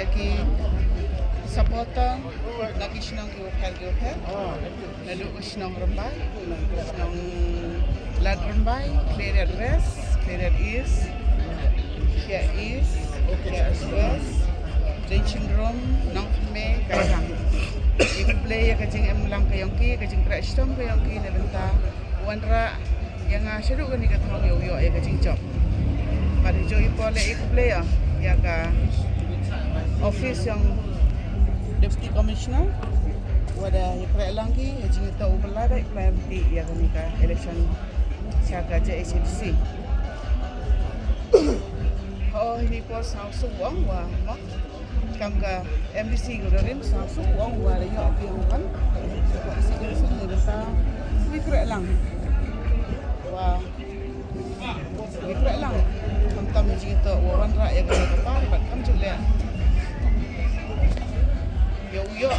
yaki supporter lagi senang giupel lalu senang Rymbai senang lad Rymbai Khliehriat West Khliehriat East Khliehriat East Khliehriat West Reaching Room nang me kayang iku play kajing emlang kayongki kajing krashtom kayongki na benta wanra yang syadu kan ikat hong yo ya kajing job pada jo ipole iku play ya ka office yang Deputy Commissioner wada ikra langki kajing tau belada plan ti ya kan ka election siaga JACDC oh ini pos suwang wa mak kam ka MDC gudarin suwang wa yo apiang kan sikit ni basta ikra lang wa ikra lang tam jito wa wan ra ya kan ka par kam jule yo